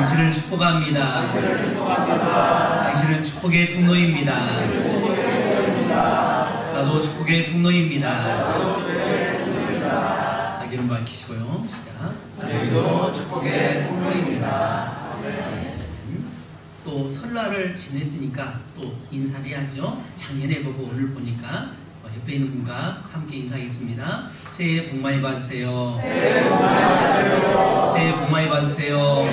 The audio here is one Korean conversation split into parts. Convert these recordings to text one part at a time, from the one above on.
당신을 축복합니다. 당신은 축복의 통로입니다. 나도 축복의 통로입니다. 자기는 밝히시고요. 시작. 저희도 축복의 통로입니다. 또 설날을 지냈으니까 또 인사를 해야죠. 작년에 보고 오늘 보니까 옆에 있는 분과 함께 인사하겠습니다. 새해 복 많이 받으세요. 새해 복 많이 받으세요. 새해 복 많이 받으세요.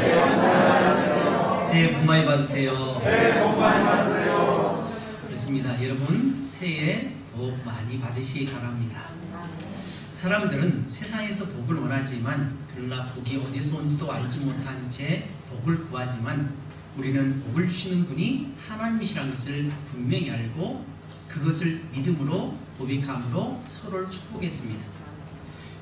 새해 복 많이 받으세요. 새해 복 많이 받으세요. 그렇습니다. 여러분 새해 복 많이 받으시기 바랍니다. 사람들은 세상에서 복을 원하지만 그러나 복이 어디서 온지도 알지 못한 채 복을 구하지만 우리는 복을 주시는 분이 하나님이시라는 것을 분명히 알고 그것을 믿음으로 고백함으로 서로를 축복했습니다.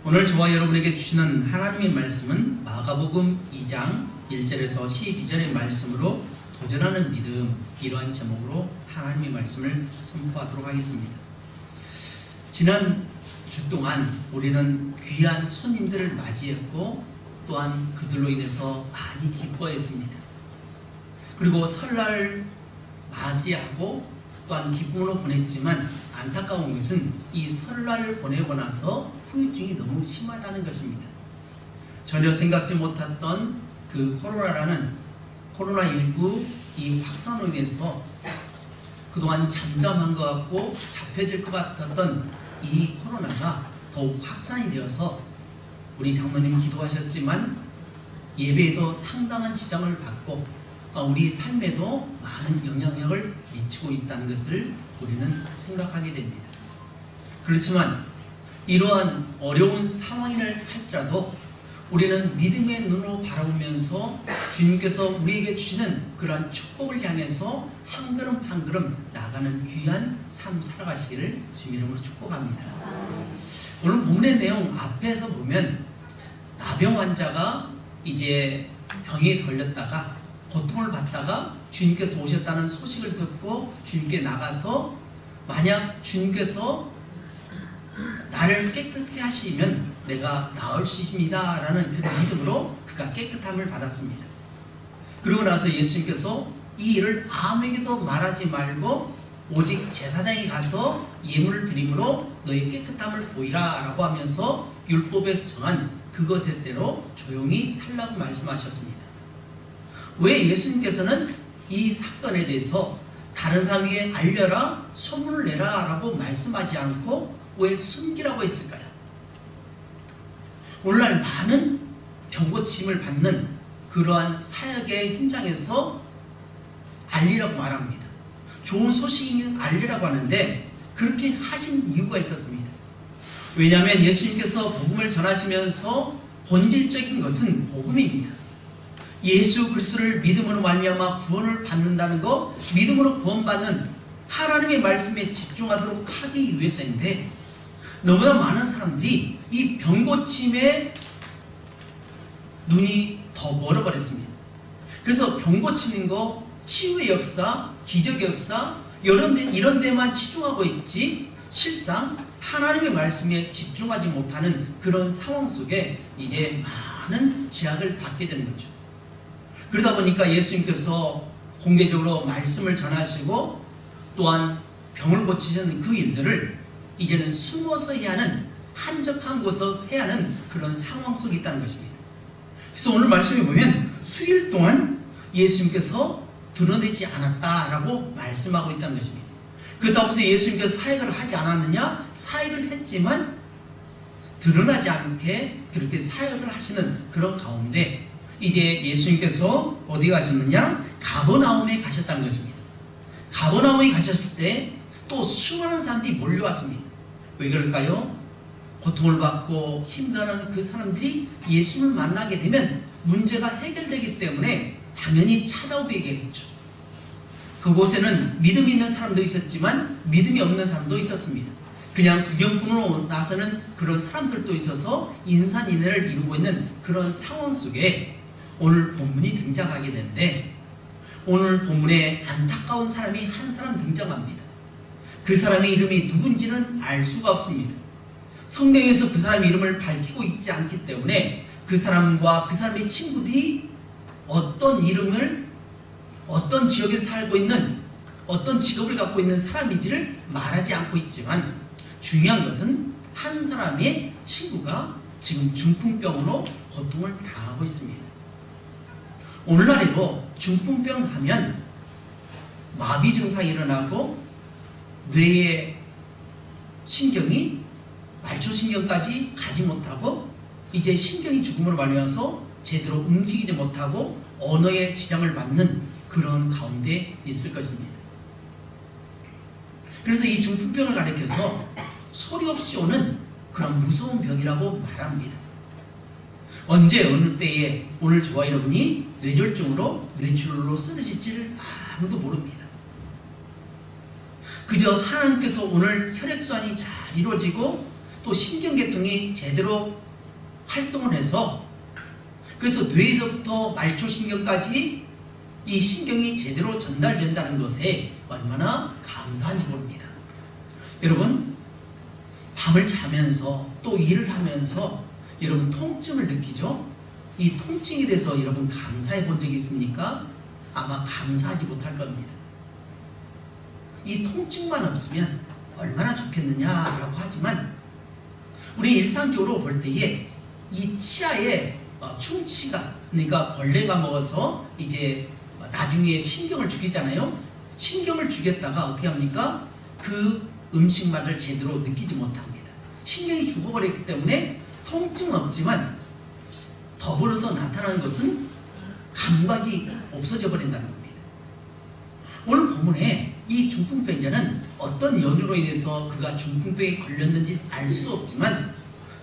오늘 저와 여러분에게 주시는 하나님의 말씀은 마가복음 2장 1절에서 12절의 말씀으로 도전하는 믿음, 이러한 제목으로 하나님의 말씀을 선포하도록 하겠습니다. 지난 주 동안 우리는 귀한 손님들을 맞이했고 또한 그들로 인해서 많이 기뻐했습니다. 그리고 설날을 맞이하고 또한 기쁨으로 보냈지만 안타까운 것은 이 설날을 보내고 나서 후유증이 너무 심하다는 것입니다. 전혀 생각지 못했던 그 코로나19 이 확산으로 인해서 그동안 잠잠한 것 같고 잡혀질 것 같았던 이 코로나가 더욱 확산이 되어서 우리 장로님 기도하셨지만 예배에도 상당한 지장을 받고 우리 삶에도 많은 영향력을 미치고 있다는 것을 우리는 생각하게 됩니다. 그렇지만 이러한 어려운 상황이라 할지라도 우리는 믿음의 눈으로 바라보면서 주님께서 우리에게 주시는 그러한 축복을 향해서 한 걸음 한 걸음 나가는 귀한 삶 살아가시기를 주님 이름으로 축복합니다. 오늘 본문의 내용 앞에서 보면 나병 환자가 이제 병에 걸렸다가 고통을 받다가 주님께서 오셨다는 소식을 듣고 주님께 나가서 만약 주님께서 나를 깨끗게 하시면 내가 나을 수 있습니다 라는 그 믿음으로 그가 깨끗함을 받았습니다. 그러고 나서 예수님께서 이 일을 아무에게도 말하지 말고 오직 제사장에 가서 예물을 드림으로 너의 깨끗함을 보이라 라고 하면서 율법에서 정한 그것에 대로 조용히 살라고 말씀하셨습니다. 왜 예수님께서는 이 사건에 대해서 다른 사람에게 알려라, 소문을 내라 라고 말씀하지 않고 왜 숨기라고 했을까요? 오늘날 많은 병고침을 받는 그러한 사역의 현장에서 알리라고 말합니다. 좋은 소식이 알리라고 하는데 그렇게 하신 이유가 있었습니다. 왜냐하면 예수님께서 복음을 전하시면서 본질적인 것은 복음입니다. 예수 그리스도를 믿음으로 말미암아 구원을 받는다는 것, 믿음으로 구원받는 하나님의 말씀에 집중하도록 하기 위해서인데 너무나 많은 사람들이 이 병고침에 눈이 더 멀어버렸습니다. 그래서 병고치는 거, 치유의 역사, 기적의 역사 이런 데만 치중하고 있지 실상 하나님의 말씀에 집중하지 못하는 그런 상황 속에 이제 많은 제약을 받게 되는 거죠. 그러다 보니까 예수님께서 공개적으로 말씀을 전하시고 또한 병을 고치시는 그 일들을 이제는 숨어서 해야 하는 한적한 곳에서 해야 하는 그런 상황 속에 있다는 것입니다. 그래서 오늘 말씀에 보면 수일 동안 예수님께서 드러내지 않았다라고 말씀하고 있다는 것입니다. 그렇다고 해서 예수님께서 사역을 하지 않았느냐? 사역을 했지만 드러나지 않게 그렇게 사역을 하시는 그런 가운데 이제 예수님께서 어디 가셨느냐? 가버나움에 가셨다는 것입니다. 가버나움에 가셨을 때 또 수많은 사람들이 몰려왔습니다. 왜 그럴까요? 고통을 받고 힘들어하는 그 사람들이 예수님을 만나게 되면 문제가 해결되기 때문에 당연히 찾아오겠죠. 그곳에는 믿음이 있는 사람도 있었지만 믿음이 없는 사람도 있었습니다. 그냥 구경꾼으로 나서는 그런 사람들도 있어서 인산인해를 이루고 있는 그런 상황 속에 오늘 본문이 등장하게 되는데 오늘 본문에 안타까운 사람이 한 사람 등장합니다. 그 사람의 이름이 누군지는 알 수가 없습니다. 성경에서 그 사람의 이름을 밝히고 있지 않기 때문에 그 사람과 그 사람의 친구들이 어떤 이름을 어떤 지역에 살고 있는 어떤 직업을 갖고 있는 사람인지를 말하지 않고 있지만 중요한 것은 한 사람의 친구가 지금 중풍병으로 고통을 당하고 있습니다. 오늘날에도 중풍병 하면 마비 증상이 일어나고 뇌의 신경이 말초신경까지 가지 못하고 이제 신경이 죽음으로 말미암아서 제대로 움직이지 못하고 언어에 지장을 받는 그런 가운데 있을 것입니다. 그래서 이 중풍병을 가리켜서 소리 없이 오는 그런 무서운 병이라고 말합니다. 언제 어느 때에 오늘 저와 여러분이 뇌졸중으로 뇌출혈로 쓰러질지를 아무도 모릅니다. 그저 하나님께서 오늘 혈액순환이 잘 이루어지고 또 신경계통이 제대로 활동을 해서 그래서 뇌에서부터 말초신경까지 이 신경이 제대로 전달된다는 것에 얼마나 감사한지 모릅니다. 여러분, 밤을 자면서 또 일을 하면서 여러분 통증을 느끼죠? 이 통증에 대해서 여러분 감사해 본 적이 있습니까? 아마 감사하지 못할 겁니다. 이 통증만 없으면 얼마나 좋겠느냐라고 하지만 우리 일상적으로 볼 때에 이 치아에 충치가, 그러니까 벌레가 먹어서 이제 나중에 신경을 죽이잖아요. 신경을 죽였다가 어떻게 합니까? 그 음식 맛을 제대로 느끼지 못합니다. 신경이 죽어버렸기 때문에 통증은 없지만 더불어서 나타나는 것은 감각이 없어져 버린다는 겁니다. 오늘 본문에 이 중풍병자는 어떤 연유로 인해서 그가 중풍병에 걸렸는지 알 수 없지만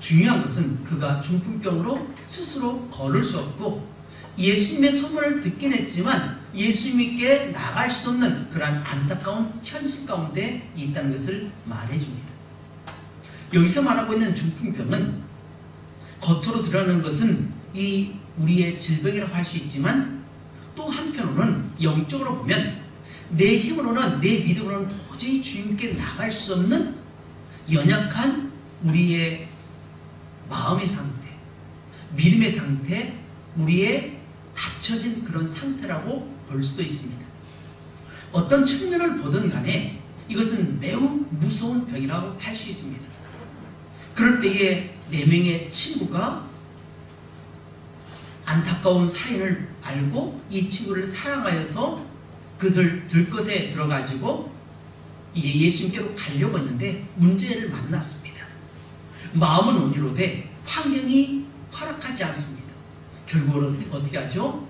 중요한 것은 그가 중풍병으로 스스로 걸을 수 없고 예수님의 소문을 듣긴 했지만 예수님께 나갈 수 없는 그러한 안타까운 현실 가운데 있다는 것을 말해줍니다. 여기서 말하고 있는 중풍병은 겉으로 드러나는 것은 이 우리의 질병이라고 할 수 있지만 또 한편으로는 영적으로 보면 내 힘으로는 내 믿음으로는 도저히 주님께 나갈 수 없는 연약한 우리의 마음의 상태, 믿음의 상태, 우리의 닫혀진 그런 상태라고 볼 수도 있습니다. 어떤 측면을 보든 간에 이것은 매우 무서운 병이라고 할 수 있습니다. 그럴 때에 4명의 친구가 안타까운 사연을 알고 이 친구를 사랑하여서 그들 들것에 들어가지고 이제 예수님께로 가려고 했는데 문제를 만났습니다. 마음은 온유로되 환경이 허락하지 않습니다. 결국은 어떻게 하죠?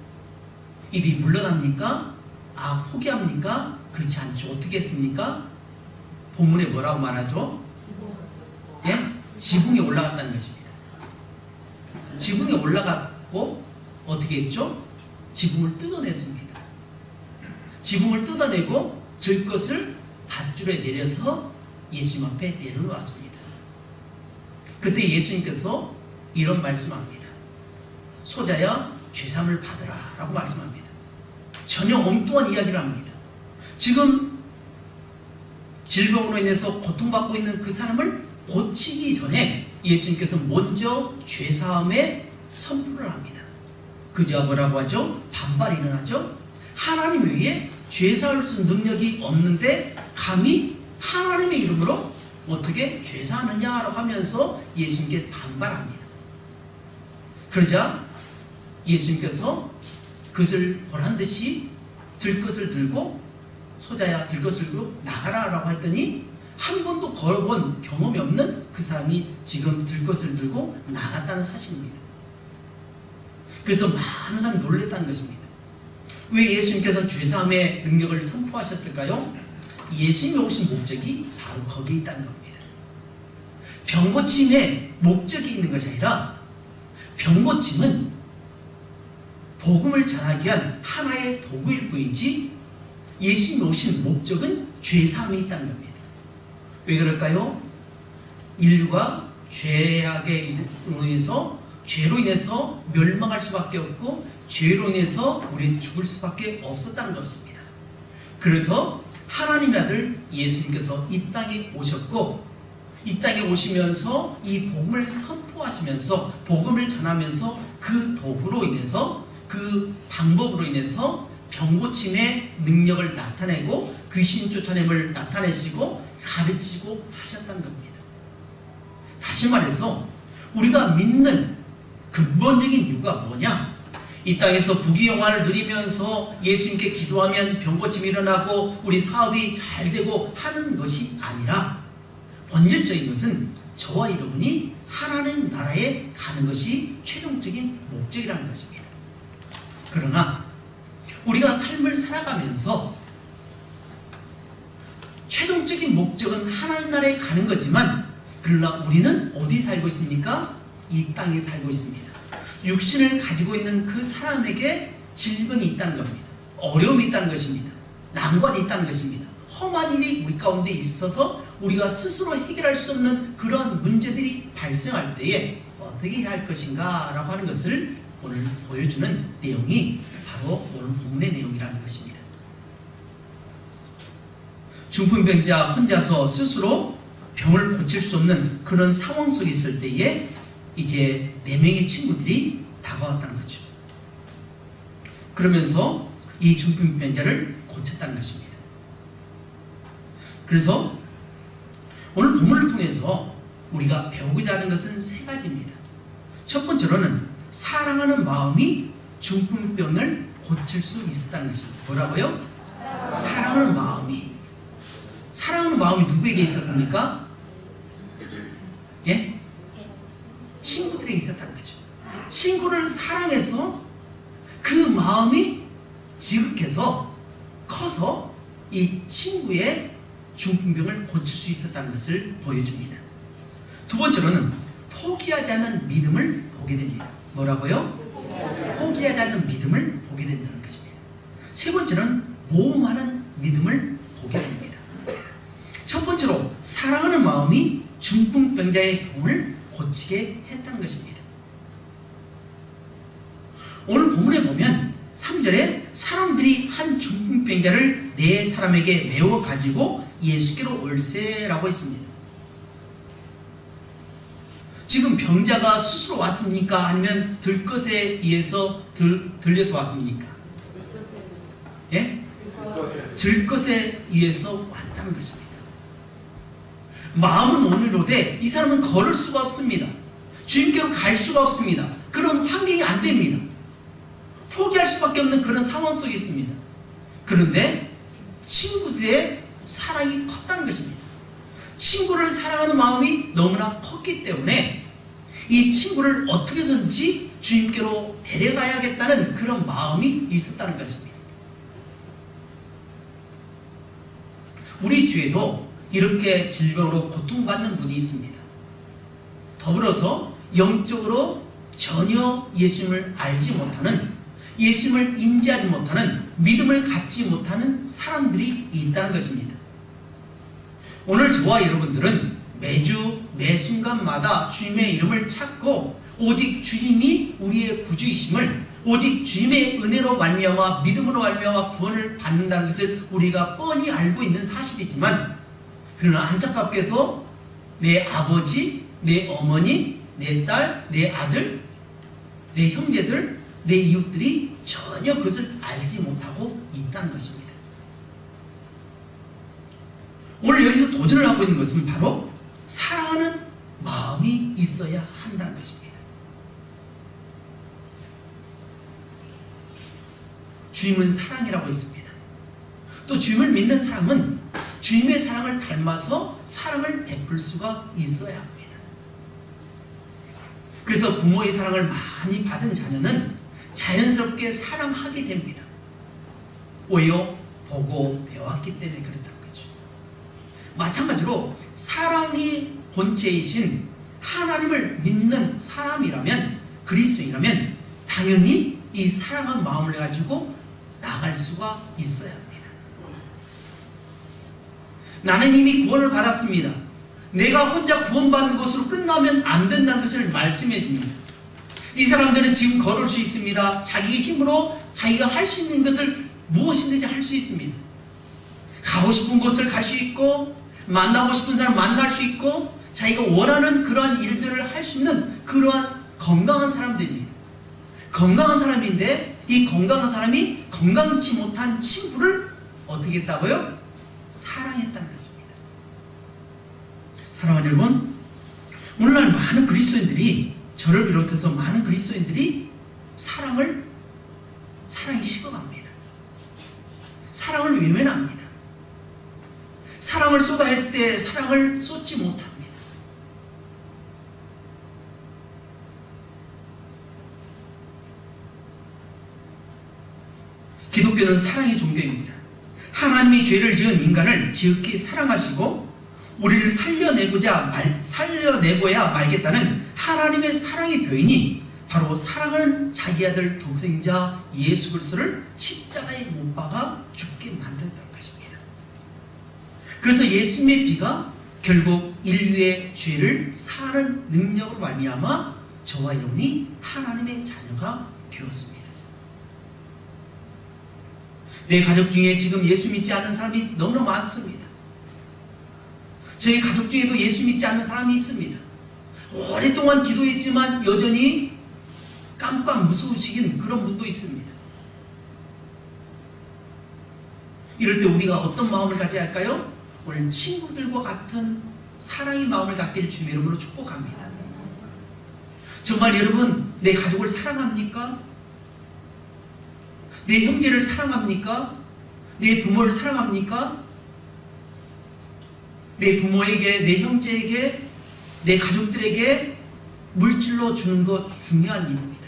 이들이 물러납니까? 포기합니까? 그렇지 않죠. 어떻게 했습니까? 본문에 뭐라고 말하죠? 예? 지붕에 올라갔다는 것입니다. 지붕에 올라갔고 어떻게 했죠? 지붕을 뜯어냈습니다. 지붕을 뜯어내고 들것을 밧줄에 내려서 예수님 앞에 내려놓았습니다. 그때 예수님께서 이런 말씀합니다. 소자야 죄사함을 받으라 라고 말씀합니다. 전혀 엉뚱한 이야기를 합니다. 지금 질병으로 인해서 고통받고 있는 그 사람을 고치기 전에 예수님께서 먼저 죄사함의 선포를 합니다. 그저 뭐라고 하죠? 반발이 일어나죠? 하나님 외에 죄사할 수 있는 능력이 없는데 감히 하나님의 이름으로 어떻게 죄사하느냐라고 하면서 예수님께 반발합니다. 그러자 예수님께서 그것을 보란 듯이 들것을 들고 소자야 들것을 들고 나가라 라고 했더니 한 번도 걸어본 경험이 없는 그 사람이 지금 들것을 들고 나갔다는 사실입니다. 그래서 많은 사람이 놀랬다는 것입니다. 왜 예수님께서는 죄사함의 능력을 선포하셨을까요? 예수님이 오신 목적이 바로 거기에 있다는 겁니다. 병고침에 목적이 있는 것이 아니라 병고침은 복음을 전하기 위한 하나의 도구일 뿐이지 예수님이 오신 목적은 죄사함에 있다는 겁니다. 왜 그럴까요? 인류가 죄로 인해서 멸망할 수밖에 없고 죄로 인해서 우리는 죽을 수밖에 없었다는 것입니다. 그래서 하나님의 아들 예수님께서 이 땅에 오셨고 이 땅에 오시면서 이 복음을 선포하시면서 복음을 전하면서 그 도구로 인해서 그 방법으로 인해서 병고침의 능력을 나타내고 귀신 쫓아냄을 나타내시고 가르치고 하셨다는 겁니다. 다시 말해서 우리가 믿는 근본적인 이유가 뭐냐? 이 땅에서 부귀영화를 누리면서 예수님께 기도하면 병고침이 일어나고 우리 사업이 잘 되고 하는 것이 아니라 본질적인 것은 저와 여러분이 하나님 나라에 가는 것이 최종적인 목적이라는 것입니다. 그러나 우리가 삶을 살아가면서 최종적인 목적은 하나님 나라에 가는 거지만 그러나 우리는 어디 살고 있습니까? 이 땅에 살고 있습니다. 육신을 가지고 있는 그 사람에게 질병이 있다는 겁니다. 어려움이 있다는 것입니다. 난관이 있다는 것입니다. 험한 일이 우리 가운데 있어서 우리가 스스로 해결할 수 없는 그런 문제들이 발생할 때에 어떻게 해야 할 것인가 라고 하는 것을 오늘 보여주는 내용이 바로 오늘 본문의 내용이라는 것입니다. 중풍병자 혼자서 스스로 병을 고칠 수 없는 그런 상황 속에 있을 때에 이제 4명의 친구들이 다가왔다는 거죠. 그러면서 이 중풍병자를 고쳤다는 것입니다. 그래서 오늘 본문을 통해서 우리가 배우고자 하는 것은 3가지입니다. 첫 번째로는 사랑하는 마음이 중풍병을 고칠 수 있었다는 것입니다. 뭐라고요? 사랑하는 마음이. 사랑하는 마음이 누구에게 있었습니까? 예? 친구들에게 있었다는 거죠. 친구를 사랑해서 그 마음이 지극해서 커서 이 친구의 중풍병을 고칠 수 있었다는 것을 보여줍니다. 두 번째로는 포기하지 않는 믿음을 보게 됩니다. 뭐라고요? 포기하지 않는 믿음을 보게 된다는 것입니다. 세 번째는 모험하는 믿음을 보게 됩니다. 첫 번째로 사랑하는 마음이 중풍병자의 병을 고치게 했다는 것입니다. 오늘 본문에 보면 3절에 사람들이 한 중풍병자를 4사람에게 메워 가지고 예수께로 올세라고 했습니다. 지금 병자가 스스로 왔습니까? 아니면 들것에 의해서 들려서 왔습니까? 예? 들것에 의해서 왔다는 것입니다. 마음은 오늘로되 이 사람은 걸을 수가 없습니다. 주님께로 갈 수가 없습니다. 그런 환경이 안 됩니다. 포기할 수밖에 없는 그런 상황 속에 있습니다. 그런데 친구들의 사랑이 컸다는 것입니다. 친구를 사랑하는 마음이 너무나 컸기 때문에 이 친구를 어떻게든지 주님께로 데려가야겠다는 그런 마음이 있었다는 것입니다. 우리 주에도 이렇게 질병으로 고통받는 분이 있습니다. 더불어서 영적으로 전혀 예수님을 알지 못하는, 예수님을 인지하지 못하는, 믿음을 갖지 못하는 사람들이 있다는 것입니다. 오늘 저와 여러분들은 매주 매 순간마다 주님의 이름을 찾고 오직 주님이 우리의 구주이심을, 오직 주님의 은혜로 말미암아 믿음으로 말미암아 구원을 받는다는 것을 우리가 뻔히 알고 있는 사실이지만, 그러나 안타깝게도 내 아버지, 내 어머니, 내 딸, 내 아들, 내 형제들, 내 이웃들이 전혀 그것을 알지 못하고 있다는 것입니다. 오늘 여기서 도전을 하고 있는 것은 바로 사랑하는 마음이 있어야 한다는 것입니다. 주님은 사랑이라고 했습니다. 또 주님을 믿는 사람은 주님의 사랑을 닮아서 사랑을 베풀 수가 있어야 합니다. 그래서 부모의 사랑을 많이 받은 자녀는 자연스럽게 사랑하게 됩니다. 왜요? 보고 배웠기 때문에 그렇다는 거죠. 마찬가지로 사랑이 본체이신 하나님을 믿는 사람이라면, 그리스도인이라면 당연히 이 사랑한 마음을 가지고 나갈 수가 있어야 합니다. 나는 이미 구원을 받았습니다. 내가 혼자 구원받는 것으로 끝나면 안 된다는 것을 말씀해 줍니다. 이 사람들은 지금 걸을 수 있습니다. 자기 힘으로 자기가 할 수 있는 것을 무엇이든지 할 수 있습니다. 가고 싶은 곳을 갈 수 있고, 만나고 싶은 사람 만날 수 있고, 자기가 원하는 그러한 일들을 할 수 있는 그러한 건강한 사람들입니다. 건강한 사람인데 이 건강한 사람이 건강치 못한 친구를 어떻게 했다고요? 사랑했다는 것입니다. 사랑하는 여러분, 오늘날 많은 그리스도인들이, 저를 비롯해서 많은 그리스도인들이 사랑이 식어갑니다. 사랑을 외면합니다. 사랑을 쏟아야 할 때 사랑을 쏟지 못합니다. 기독교는 사랑의 종교입니다. 하나님이 죄를 지은 인간을 지극히 사랑하시고 우리를 살려내고야 말겠다는 하나님의 사랑의 표현이 바로 사랑하는 자기 아들 독생자 예수 그리스도를 십자가에 못 박아 죽게 만든다는 것입니다. 그래서 예수님의 피가 결국 인류의 죄를 사하는 능력으로 말미암아 저와 여러분이 하나님의 자녀가 되었습니다. 내 가족 중에 지금 예수 믿지 않는 사람이 너무나 많습니다. 저희 가족 중에도 예수 믿지 않는 사람이 있습니다. 오랫동안 기도했지만 여전히 깜깜 무서우시긴 그런 분도 있습니다. 이럴 때 우리가 어떤 마음을 가져야 할까요? 오늘 친구들과 같은 사랑의 마음을 갖길 주님의 이름으로 축복합니다. 정말 여러분, 내 가족을 사랑합니까? 내 형제를 사랑합니까? 내 부모를 사랑합니까? 내 부모에게, 내 형제에게, 내 가족들에게 물질로 주는 것 중요한 일입니다.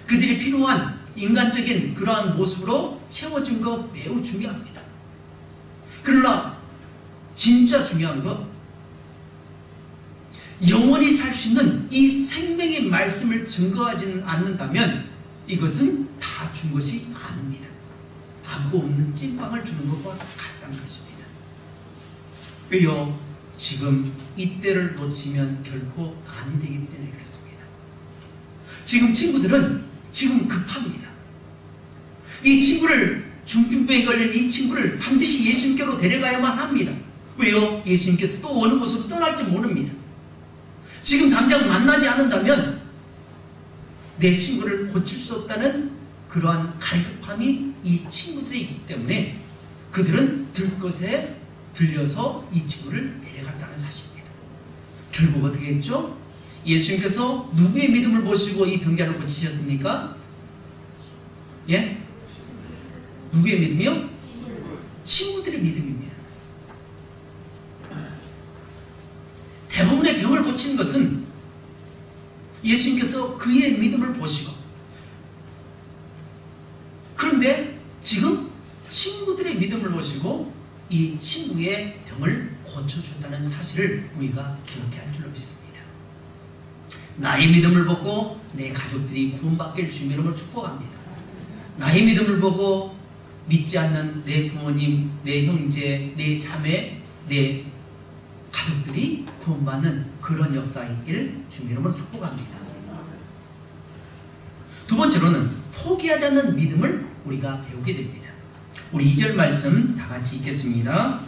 그들이 필요한 인간적인 그러한 모습으로 채워준 것 매우 중요합니다. 그러나 진짜 중요한 것, 영원히 살 수 있는 이 생명의 말씀을 증거하지는 않는다면 이것은 다 준 것이 아닙니다. 아무것도 없는 찐빵을 주는 것과 같다는 것입니다. 왜요? 지금 이때를 놓치면 결코 아니 되기 때문에 그렇습니다. 지금 친구들은 지금 급합니다. 이 친구를, 중풍병에 걸린 이 친구를 반드시 예수님께로 데려가야만 합니다. 왜요? 예수님께서 또 어느 곳으로 떠날지 모릅니다. 지금 당장 만나지 않는다면 내 친구를 고칠 수 없다는 그러한 갈급함이 이 친구들에 있기 때문에 그들은 들것에 들려서 이 친구를 데려갔다는 사실입니다. 결국 어떻게 했죠? 예수님께서 누구의 믿음을 보시고 이 병자를 고치셨습니까? 예? 누구의 믿음이요? 친구들의 믿음입니다. 대부분의 병을 고친 것은 예수님께서 그의 믿음을 보시고, 그런데 지금 친구들의 믿음을 보시고 이 친구의 병을 고쳐준다는 사실을 우리가 기억해야 할 줄로 믿습니다. 나의 믿음을 보고 내 가족들이 구원받길 주님의 이름으로 축복합니다. 나의 믿음을 보고 믿지 않는 내 부모님, 내 형제, 내 자매, 내 가족들이 구원받는 그런 역사이길 주님의 이름으로 축복합니다. 두 번째로는 포기하지 않는 믿음을 우리가 배우게 됩니다. 우리 2절 말씀 다 같이 읽겠습니다.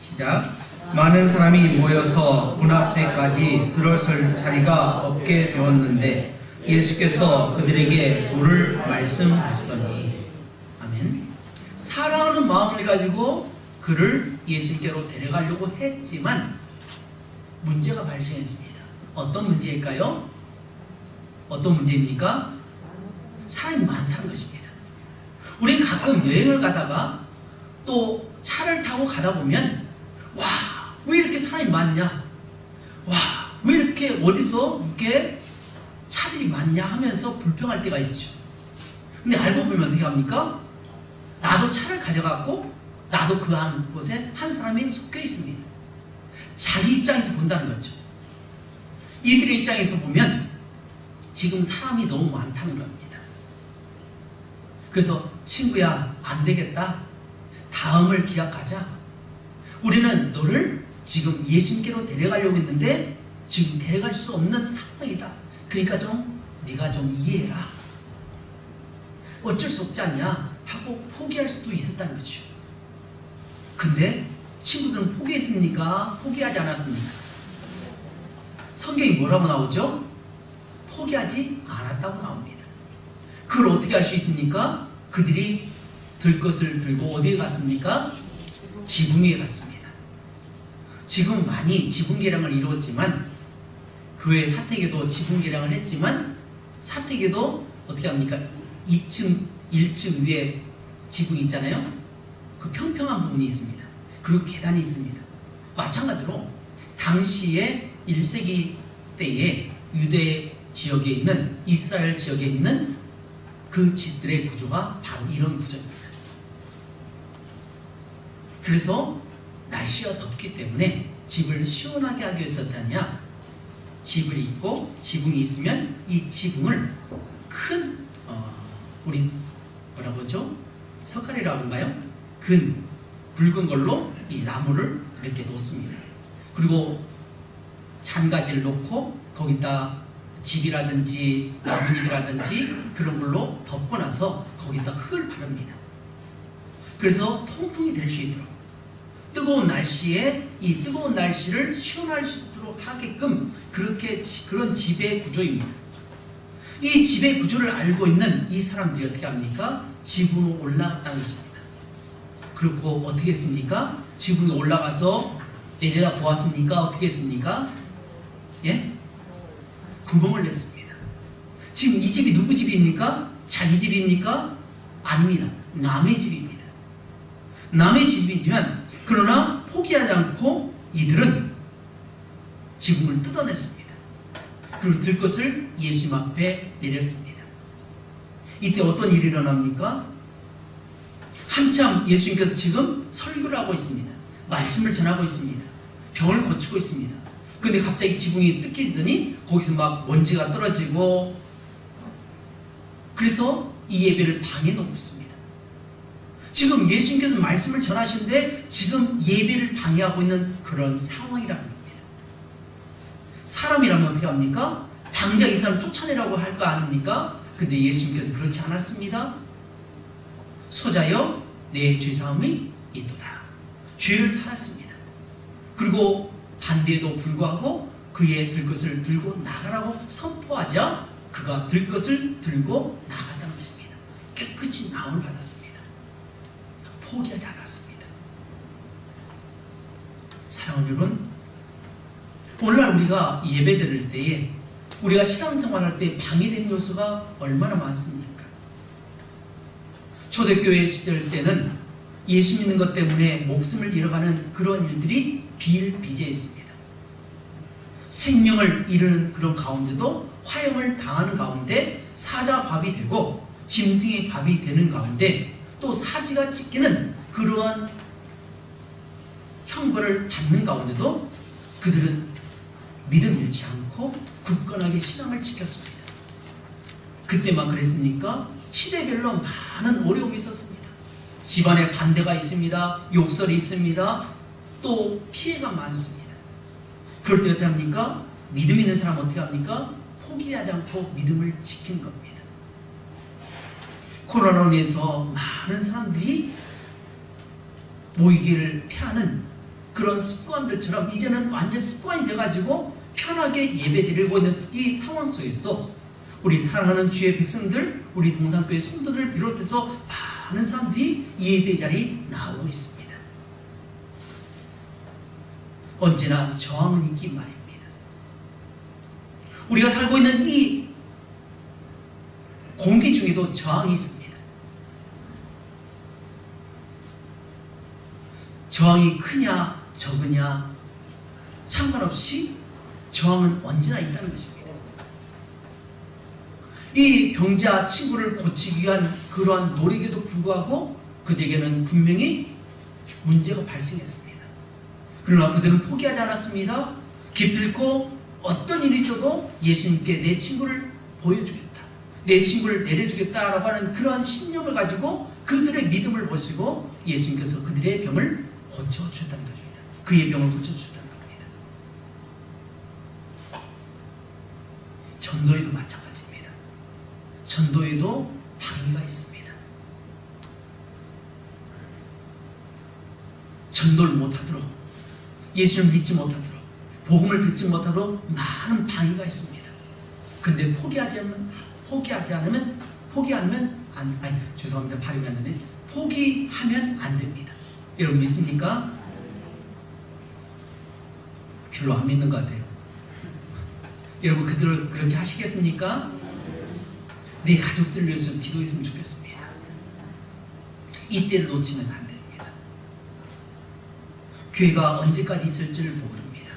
시작. 많은 사람이 모여서 문 앞에까지 들어설 자리가 없게 되었는데 예수께서 그들에게 도를 말씀하시더니. 아멘. 사랑하는 마음을 가지고 그를 예수님께로 데려가려고 했지만 문제가 발생했습니다. 어떤 문제일까요? 어떤 문제입니까? 사람이 많다는 것입니다. 우리는 가끔 여행을 가다가 또 차를 타고 가다 보면 와, 왜 이렇게 사람이 많냐? 와, 왜 이렇게 어디서 이렇게 차들이 많냐 하면서 불평할 때가 있죠. 근데 알고 보면 어떻게 합니까? 나도 차를 가져갔고 나도 그 한 곳에 한 사람이 속해 있습니다. 자기 입장에서 본다는 거죠. 이들의 입장에서 보면 지금 사람이 너무 많다는 겁니다. 그래서 친구야, 안 되겠다. 다음을 기약하자. 우리는 너를 지금 예수님께로 데려가려고 했는데 지금 데려갈 수 없는 상황이다. 그러니까 네가 좀 이해해라. 어쩔 수 없지 않냐 하고 포기할 수도 있었다는 거죠. 근데 친구들은 포기했습니까? 포기하지 않았습니까? 성경이 뭐라고 나오죠? 포기하지 않았다고 나옵니다. 그걸 어떻게 알 수 있습니까? 그들이 들 것을 들고 어디에 갔습니까? 지붕에 갔습니다. 지금 많이 지붕 개량을 이루었지만 그 외에 사택에도 지붕 개량을 했지만 사택에도 어떻게 합니까? 2층, 1층 위에 지붕이 있잖아요. 그 평평한 부분이 있습니다. 그리고 계단이 있습니다. 마찬가지로 당시에 1세기 때에 유대 지역에 있는 이스라엘 지역에 있는 그 집들의 구조가 바로 이런 구조입니다. 그래서 날씨가 덥기 때문에 집을 시원하게 하기 위해서 어떻게 하냐? 집을 있고 지붕이 있으면 이 지붕을 큰 우리 뭐라고 하죠? 석가래라고 한가요? 굵은 걸로 이 나무를 이렇게 놓습니다. 그리고 잔가지를 놓고 거기다 집이라든지 나뭇잎이라든지 그런 걸로 덮고 나서 거기다 흙을 바릅니다. 그래서 통풍이 될 수 있도록 뜨거운 날씨에 이 뜨거운 날씨를 시원할 수 있도록 하게끔 그런 지배 구조입니다. 이 지배 구조를 알고 있는 이 사람들이 어떻게 합니까? 지붕으로 올라갔다는 것입니다. 그리고 어떻게 했습니까? 지붕에 올라가서 내려다 보았습니까? 어떻게 했습니까? 예? 구멍을 냈습니다. 지금 이 집이 누구 집입니까? 자기 집입니까? 아닙니다. 남의 집입니다. 남의 집이지만 그러나 포기하지 않고 이들은 지붕을 뜯어냈습니다. 그리고 들 것을 예수님 앞에 내렸습니다. 이때 어떤 일이 일어납니까? 한참 예수님께서 지금 설교를 하고 있습니다. 말씀을 전하고 있습니다. 병을 고치고 있습니다. 근데 갑자기 지붕이 뜯기더니 거기서 막 먼지가 떨어지고 그래서 이 예배를 방해놓고 있습니다. 지금 예수님께서 말씀을 전하시는데 지금 예배를 방해하고 있는 그런 상황이라는 겁니다. 사람이라면 어떻게 합니까? 당장 이 사람 쫓아내라고 할 거 아닙니까? 근데 예수님께서 그렇지 않았습니다. 소자여 내 죄사함이 있도다. 죄를 살았습니다. 그리고 반대에도 불구하고 그의 들 것을 들고 나가라고 선포하자 그가 들 것을 들고 나갔다는 것입니다. 깨끗이 나음을 받았습니다. 포기하지 않았습니다. 사랑하는 여러분, 오늘날 우리가 예배 드릴 때에 우리가 신앙생활할 때 방해되는 요소가 얼마나 많습니까? 초대교회 시절 때는 예수 믿는 것 때문에 목숨을 잃어가는 그런 일들이 비일비재했습니다. 생명을 잃는 그런 가운데도 화형을 당하는 가운데 사자밥이 되고 짐승의 밥이 되는 가운데 또 사지가 찢기는 그러한 형벌을 받는 가운데도 그들은 믿음 잃지 않고 굳건하게 신앙을 지켰습니다. 그때만 그랬습니까? 시대별로 많은 어려움이 있었습니다. 집안에 반대가 있습니다. 욕설이 있습니다. 또 피해가 많습니다. 그럴 때 어떻게 합니까? 믿음 있는 사람은 어떻게 합니까? 포기하지 않고 믿음을 지킨 겁니다. 코로나로 인해서 많은 사람들이 모이기를 피하는 그런 습관들처럼 이제는 완전 습관이 돼가지고 편하게 예배드리고 있는 이 상황 속에서 우리 사랑하는 주의 백성들, 우리 동산교회 성도들을 비롯해서 많은 사람들이 예배 자리에 나오고 있습니다. 언제나 저항은 있기 마련입니다. 우리가 살고 있는 이 공기 중에도 저항이 있습니다. 저항이 크냐 적으냐 상관없이 저항은 언제나 있다는 것입니다. 이 병자 친구를 고치기 위한 그러한 노력에도 불구하고 그들에게는 분명히 문제가 발생했습니다. 그러나 그들은 포기하지 않았습니다. 기필코 어떤 일이 있어도 예수님께 내 친구를 보여주겠다, 내 친구를 내려주겠다라고 하는 그러한 신념을 가지고 그들의 믿음을 보시고 예수님께서 그들의 병을 고쳐주셨다는 것입니다. 그의 병을 고쳐주셨다는 겁니다. 전도에도 마찬가지입니다. 전도에도 방해가 있습니다. 전도를 못하도록, 예수를 믿지 못하도록, 복음을 듣지 못하도록 많은 방해가 있습니다. 근데 포기하지 않으면 죄송합니다. 발음이 안 되네. 포기하면 안 됩니다. 여러분 믿습니까? 별로 안 믿는 것 같아요. 여러분 그들을 그렇게 하시겠습니까? 내 가족들을 위해서 기도했으면 좋겠습니다. 이때를 놓치면 안 됩니다. 교회가 언제까지 있을지를 모릅니다.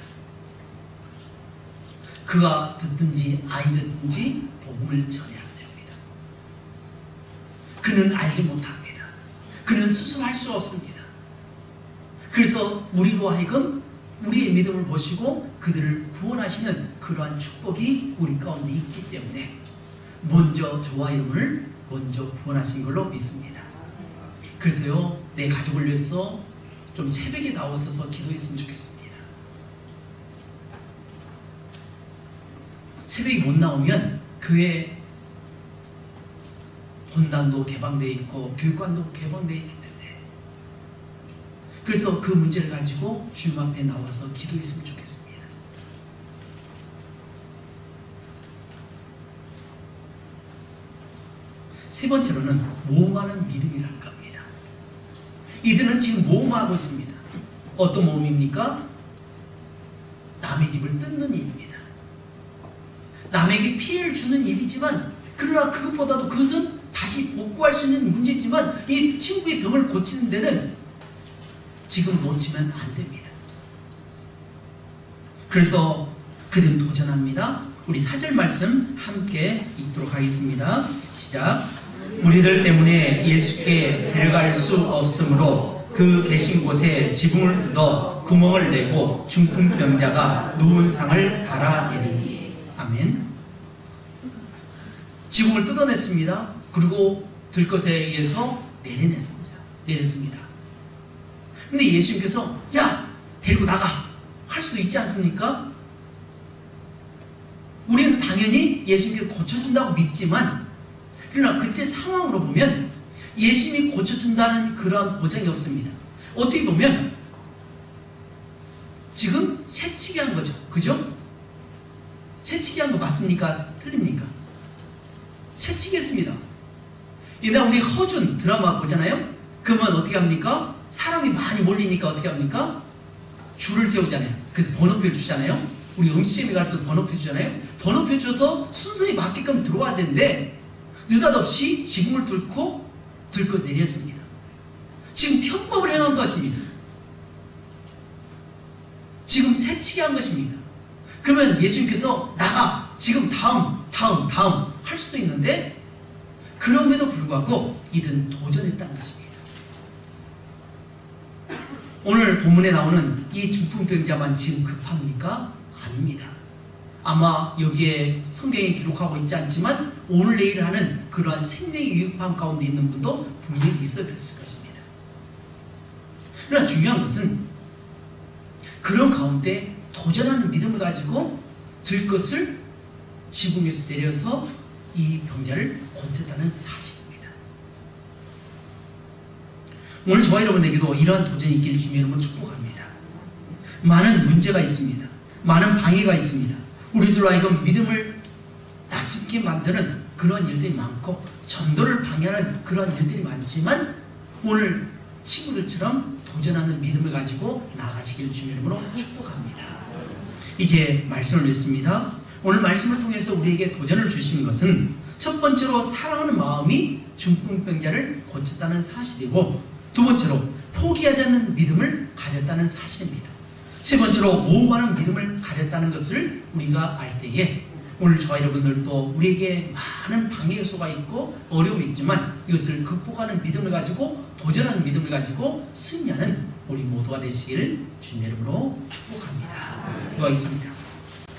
그가 듣든지 아니 듣든지 복음을 전해야 됩니다. 그는 알지 못합니다. 그는 스스로 할 수 없습니다. 그래서 우리로 하여금 우리의 믿음을 보시고 그들을 구원하시는 그러한 축복이 우리 가운데 있기 때문에 먼저 저와 여러분을 먼저 구원하신 걸로 믿습니다. 그래서요, 내 가족을 위해서 좀 새벽에 나오셔서 기도했으면 좋겠습니다. 새벽에 못 나오면 교회 본당도 개방되어 있고 교육관도 개방되어 있기 때문에 그래서 그 문제를 가지고 주님 앞에 나와서 기도했으면 좋겠습니다. 세 번째로는 모험하는 믿음이라는 겁니다. 이들은 지금 모험하고 있습니다. 어떤 모험입니까? 남의 집을 뜯는 일입니다. 남에게 피해를 주는 일이지만 그러나 그것보다도 그것은 다시 복구할 수 있는 문제지만 이 친구의 병을 고치는 데는 지금 놓치면 안 됩니다. 그래서 그들은 도전합니다. 우리 4절 말씀 함께 읽도록 하겠습니다. 시작. 무리들 때문에 예수께 데려갈 수 없으므로 그 계신 곳에 지붕을 뜯어 구멍을 내고 중풍병자가 누운 상을 달아내리니. 아멘. 지붕을 뜯어냈습니다. 그리고 들것에 의해서 내렸습니다. 근데 예수님께서 야 데리고 나가 할 수도 있지 않습니까? 우리는 당연히 예수님께 고쳐준다고 믿지만 그러나 그때 상황으로 보면 예수님이 고쳐준다는 그런 보장이 없습니다. 어떻게 보면 지금 새치기 한 거죠. 그죠? 새치기 한 거 맞습니까? 틀립니까? 새치기 했습니다. 이날 우리 허준 드라마 보잖아요? 그러면 어떻게 합니까? 사람이 많이 몰리니까 어떻게 합니까? 줄을 세우잖아요. 그래서 번호표 주잖아요. 우리 음식점에 갈 때 번호표 주잖아요. 번호표 줘서 순서에 맞게끔 들어와야 되는데 느닷없이 지붕을 뚫고 들고 내렸습니다. 지금 편법을 행한 것입니다. 지금 새치기 한 것입니다. 그러면 예수님께서 나가 지금 다음 할 수도 있는데 그럼에도 불구하고 이들은 도전했다는 것입니다. 오늘 본문에 나오는 이 중풍병자만 지금 급합니까? 아닙니다. 아마 여기에 성경에 기록하고 있지 않지만 오늘 내일 하는 그러한 생명의 위급함 가운데 있는 분도 분명히 있었을 것입니다. 그러나 중요한 것은 그런 가운데 도전하는 믿음을 가지고 들 것을 지붕에서 내려서 이 병자를 고쳤다는 사실입니다. 오늘 저와 여러분에게도 이러한 도전이 있기를 주님 여러분 축복합니다. 많은 문제가 있습니다. 많은 방해가 있습니다. 우리들로 하여금 믿음을 낮게 만드는 그런 일들이 많고 전도를 방해하는 그런 일들이 많지만 오늘 친구들처럼 도전하는 믿음을 가지고 나아가시기를 주님 이름으로 축복합니다. 이제 말씀을 읽습니다. 오늘 말씀을 통해서 우리에게 도전을 주신 것은 첫 번째로 사랑하는 마음이 중풍병자를 고쳤다는 사실이고 두 번째로 포기하지 않는 믿음을 가졌다는 사실입니다. 세 번째로 모험하는 믿음을 가졌다는 것을 우리가 알 때에 오늘 저와 여러분들도 우리에게 많은 방해 요소가 있고 어려움이 있지만 이것을 극복하는 믿음을 가지고 도전하는 믿음을 가지고 승리하는 우리 모두가 되시기를 주님 이름으로 축복합니다. 기도하겠습니다.